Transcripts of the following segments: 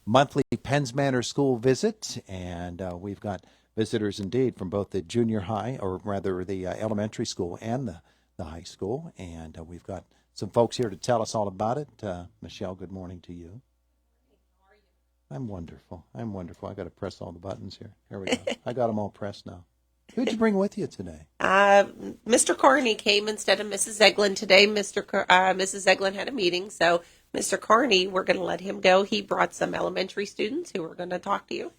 monthly Penns Manor school visit, and we've got visitors indeed from both the junior high, or rather the elementary school and the high school, and we've got some folks here to tell us all about it. Michelle, good morning to you. I'm wonderful. I'm wonderful. I got to press all the buttons here. Here we go. I got them all pressed now. Who'd you bring with you today? Mr. Carney came instead of Mrs. Eglin today. Mrs. Eglin had a meeting, so Mr. Carney, we're going to let him go. He brought some elementary students who are going to talk to you.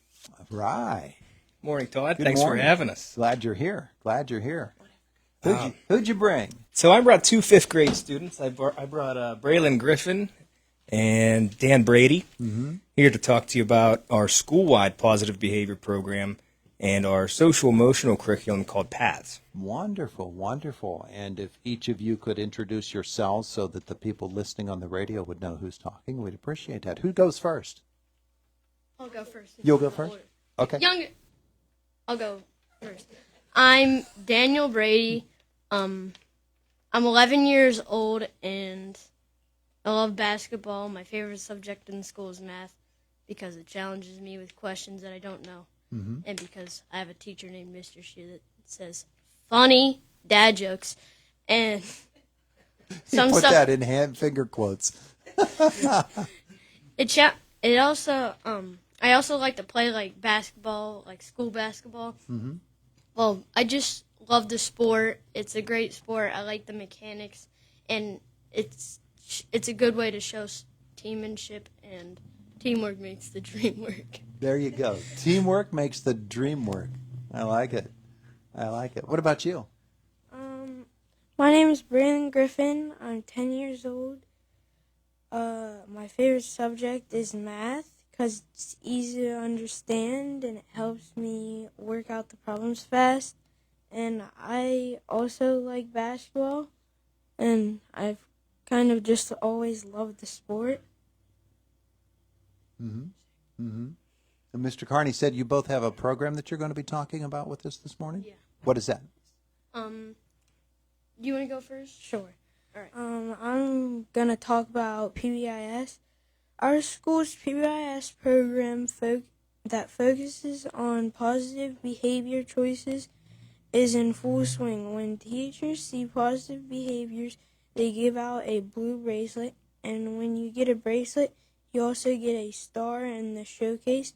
Right. Morning, Todd. Good Thanks morning. for having us. Glad you're here. Glad you're here. Who'd you bring? So I brought two fifth-grade students. I brought Braylon Griffin and Dan Brady here to talk to you about our school-wide positive behavior program and our social-emotional curriculum called Paths. Wonderful, wonderful. And if each of you could introduce yourselves so that the people listening on the radio would know who's talking, we'd appreciate that. Who goes first? I'll go first. You'll go first? Okay. I'll go first. I'm Daniel Brady. I'm 11 years old, and I love basketball. My favorite subject in school is math because it challenges me with questions that I don't know. And because I have a teacher named Mr. Shue that says funny dad jokes, and some Put stuff. that in hand finger quotes. It also I also like to play like basketball, like school basketball. Well, I just love the sport. It's a great sport. I like the mechanics, and it's a good way to show teammanship, and teamwork makes the dream work. There you go. Teamwork makes the dream work. I like it. I like it. What about you? My name is Braylon Griffin. I'm 10 years old. My favorite subject is math because it's easy to understand and it helps me work out the problems fast. And I also like basketball, and I've kind of just always loved the sport. And Mr. Carney said you both have a program that you're going to be talking about with us this morning? Yeah. What is that? You want to go first? Sure. All right. I'm going to talk about PBIS. Our school's PBIS program that focuses on positive behavior choices is in full swing. When teachers see positive behaviors, they give out a blue bracelet, and when you get a bracelet, you also get a star in the showcase.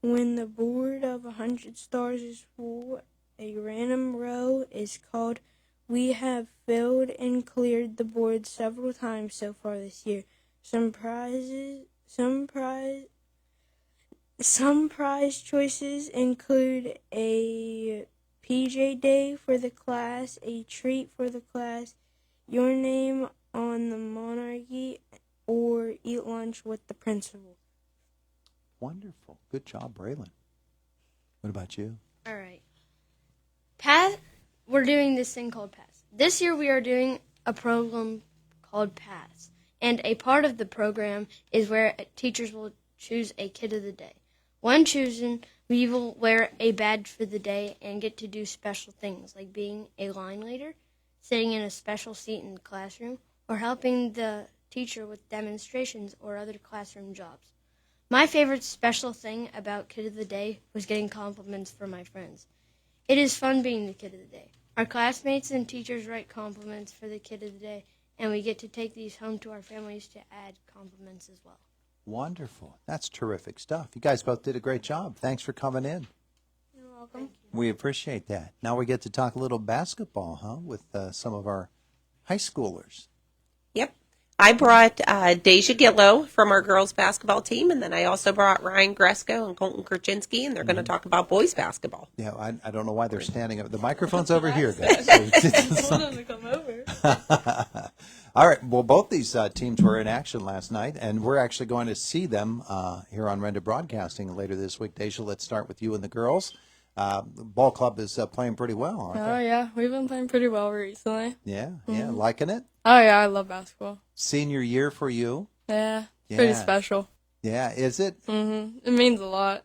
When the board of 100 stars is full, a random row is called. We have filled and cleared the board several times so far this year. Some prize choices include a PJ day for the class, a treat for the class, your name on the monarchy, or eat lunch with the principal. Wonderful. Good job, Braylon. What about you? All right. We're doing this thing called Paths. This year we are doing a program called Paths. And a part of the program is where teachers will choose a kid of the day. When chosen, we will wear a badge for the day and get to do special things like being a line leader, sitting in a special seat in the classroom, or helping the teacher with demonstrations or other classroom jobs. My favorite special thing about Kid of the Day was getting compliments from my friends. It is fun being the Kid of the Day. Our classmates and teachers write compliments for the Kid of the Day, and we get to take these home to our families to add compliments as well. Wonderful. That's terrific stuff. You guys both did a great job. Thanks for coming in. You're welcome. We appreciate that. Now we get to talk a little basketball, with some of our high schoolers. Yep. I brought Deja Gillo from our girls basketball team, and then I also brought Ryan Gresko and Colton Kurchinski, and they're going to talk about boys basketball. Yeah, I don't know why they're standing up. The microphone's over here, guys. Told them to come over. All right. Well, both these teams were in action last night, and we're actually going to see them here on Renda Broadcasting later this week. Deja, let's start with you and the girls. The ball club is playing pretty well, aren't Oh, they? yeah. We've been playing pretty well recently. Yeah, liking it? Oh, yeah. I love basketball. Senior year for you? Yeah. It's pretty Yeah. special. Yeah, is it? It means a lot.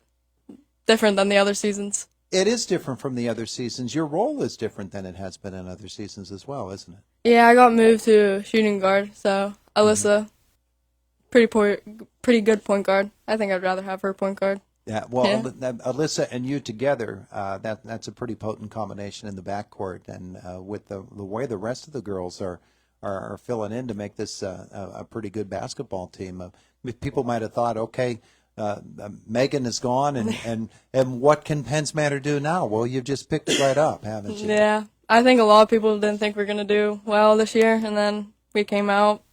Different than the other seasons. It is different from the other seasons. Your role is different than it has been in other seasons as well, isn't it? Yeah, I got moved to shooting guard, so Alyssa pretty good point guard. I think I'd rather have her point guard. Yeah, well, Yeah. Alyssa and you together, that's a pretty potent combination in the backcourt, and with the way the rest of the girls are filling in to make this a pretty good basketball team. People might have thought, okay, Megan is gone, and what can Penns Manor do now? Well, you've just picked it right up, haven't you? Yeah, I think a lot of people didn't think we are gonna do well this year, and then we came out.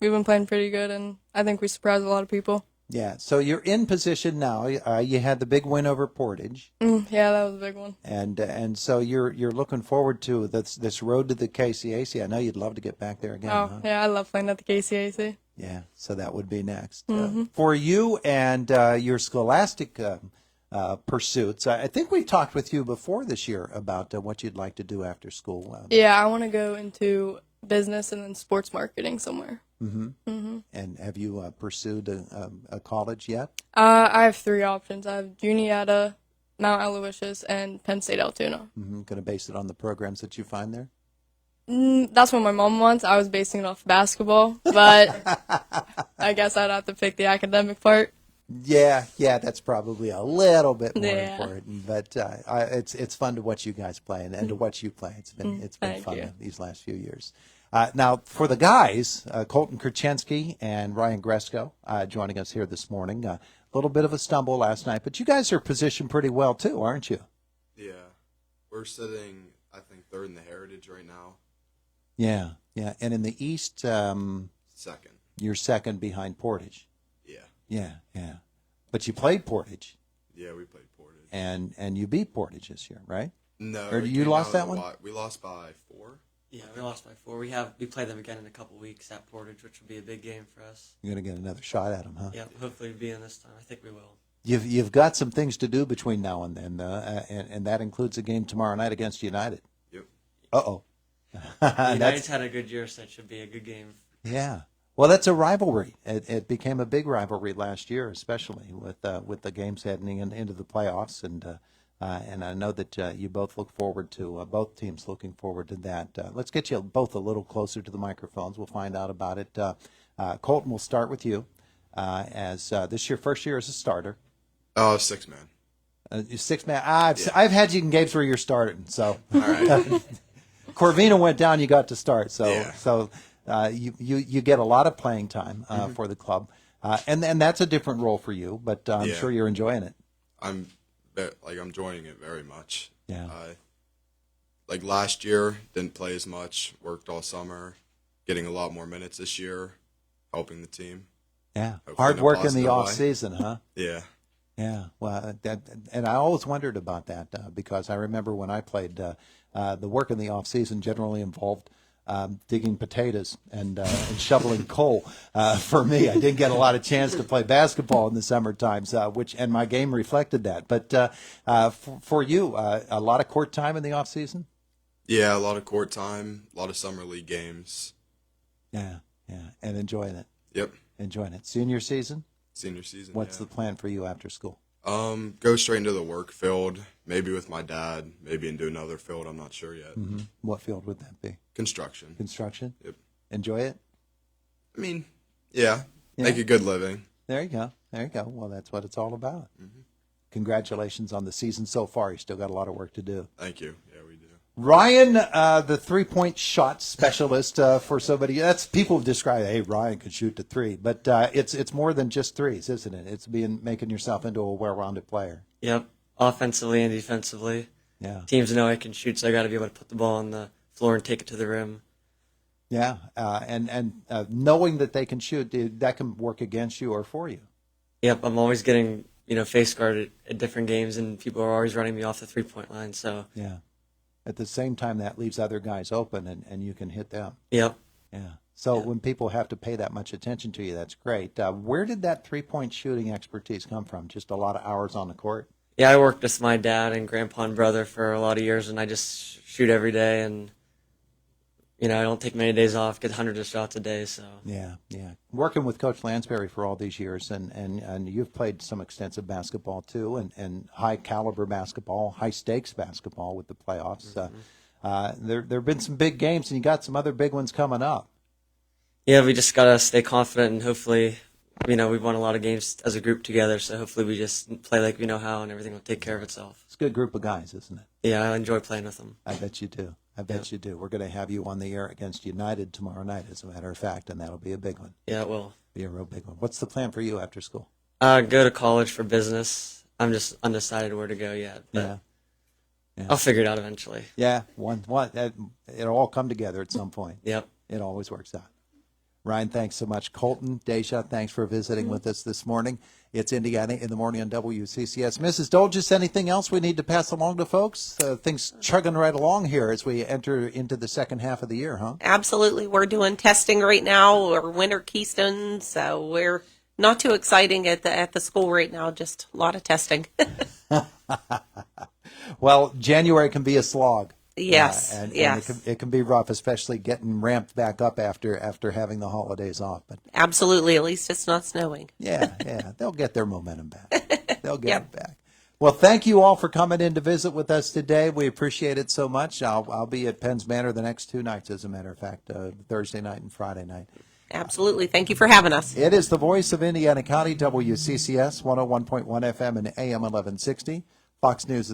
We've been playing pretty good, and I think we surprised a lot of people. Yeah, so you're in position now. You had the big win over Portage, Yeah, that was a big one. and so you're looking forward to this road to the KCAC. I know you'd love to get back there again. Oh, Huh? yeah, I love playing at the KCAC. Yeah, so that would be next. For you and your scholastic pursuits, I think we talked with you before this year about what you'd like to do after school. Yeah, I want to go into business and then sports marketing somewhere. And have you pursued a college yet? I have 3 options. I have Juniata, Mount Aloysius, and Penn State Altoona. Going to base it on the programs that you find there? That's what my mom wants. I was basing it off basketball, but I guess I'd have to pick the academic part. Yeah, that's probably a little bit more Yeah. important, but it's fun to watch you guys play and to watch you play. It's been Thank fun you. these last few years. Now for the guys, Colton Kurchensky and Ryan Gresko joining us here this morning. A little bit of a stumble last night, but you guys are positioned pretty well too, aren't you? Yeah, we're sitting, I think, third in the Heritage right now. Yeah. And in the East, Second. you're second behind Portage. Yeah. Yeah. But you played Portage, Yeah, we played Portage. and you beat Portage this year, right? No. Or it you came lost down that to one? We lost by 4. Yeah, we lost by 4. We play them again in a couple weeks at Portage, which will be a big game for us. You're going to get another shot at them, huh? Yeah, hopefully we'll be in this time. I think we will. You've got some things to do between now and then, and that includes a game tomorrow night against United. Yep. Uh-oh. United's had a good year, so it should be a good game. Yeah. Well, that's a rivalry. It became a big rivalry last year, especially with the games heading into the playoffs, and I know that you both look forward to both teams looking forward to that. Let's get you both a little closer to the microphones. We'll find out about it. Colton, we'll start with you, as this your first year as a starter. Oh, 6 man. You're 6-man. I've had you in games where you're starting, so. All right. Corvina went down, you got to start. So Yeah. you get a lot of playing time for the club, and that's a different role for you. But I'm Yeah. sure you're enjoying it. I'm enjoying it very much. Yeah. Like last year, didn't play as much. Worked all summer, getting a lot more minutes this year, helping the team. Yeah, Hopefully hard in a work in the positive off way. season, huh? Yeah. Yeah, well, and I always wondered about that because I remember when I played, the work in the off season generally involved digging potatoes and shoveling coal. For me, I didn't get a lot of chance to play basketball in the summer times, and my game reflected that. But for you, a lot of court time in the off season. Yeah, a lot of court time, a lot of summer league games. Yeah, and enjoying it. Yep. Enjoying it. Senior season. Senior season. What's yeah. the plan for you after school? Go straight into the work field, maybe with my dad, maybe into another field. I'm not sure yet. What field would that be? Construction. Construction. Yep. Enjoy it. I mean, yeah, make a good living. There you go. Well, that's what it's all about. Congratulations on the season so far. You still got a lot of work to do. Thank you. Yeah, we do. Ryan, the 3-point shot specialist for somebody. That's people describe. Hey, Ryan could shoot the 3, but it's more than just threes, isn't it? It's making yourself into a well-rounded player. Yep, offensively and defensively. Yeah, Teams know I can shoot, so I got to be able to put the ball on the floor and take it to the rim. yeah, and knowing that they can shoot, that can work against you or for you. Yep, I'm always getting face guarded at different games, and people are always running me off the 3-point line. So Yeah. At the same time, that leaves other guys open, and you can hit them. yep. Yeah. So when people have to pay that much attention to you, that's great. Where did that 3-point shooting expertise come from? Just a lot of hours on the court? Yeah, I worked with my dad and grandpa and brother for a lot of years, and I just shoot every day, and I don't take many days off, get hundreds of shots a day. So Yeah. Working with Coach Lansbury for all these yeers, and you've played some extensive basketball too, and high caliber basketball, high stakes basketball with the playoffs. There have been some big games, and you got some other big ones coming up. Yeah, we just gotta stay confident and hopefully, we've won a lot of games as a group together. So hopefully we just play like we know how, and everything will take care of itself. It's a good group of guys, isn't it? Yeah, I enjoy playing with them. I bet you do. I bet you do. We're going to have you on the air against United tomorrow night, as a matter of fact, and that'll be a big one. Yeah, it will. Be a real big one. What's the plan for you after school? Go to college for business. I'm just undecided where to go yet, but Yeah. I'll figure it out eventually. Yeah, it'll all come together at some point. Yep. It always works out. Ryan, thanks so much. Colton, Deja, thanks for visiting with us this morning. It's Indiana in the Morning on WCCS. Mrs. Dolges, anything else we need to pass along to folks? Things chugging right along here as we enter into the second half of the year, huh? Absolutely. We're doing testing right now, or winter Keystone, so we're not too exciting at the school right now, just a lot of testing. Well, January can be a slog. Yes, And yes. it can be rough, especially getting ramped back up after having the holidays off. But Absolutely. At least it's not snowing. yeah, they'll get their momentum back. They'll get it back. Well, thank you all for coming in to visit with us today. We appreciate it so much. I'll be at Penns Manor the next 2 nights, as a matter of fact, Thursday night and Friday night. Absolutely. Thank you for having us. It is the voice of Indiana County, WCCS 101.1 FM and AM 1160. Fox News is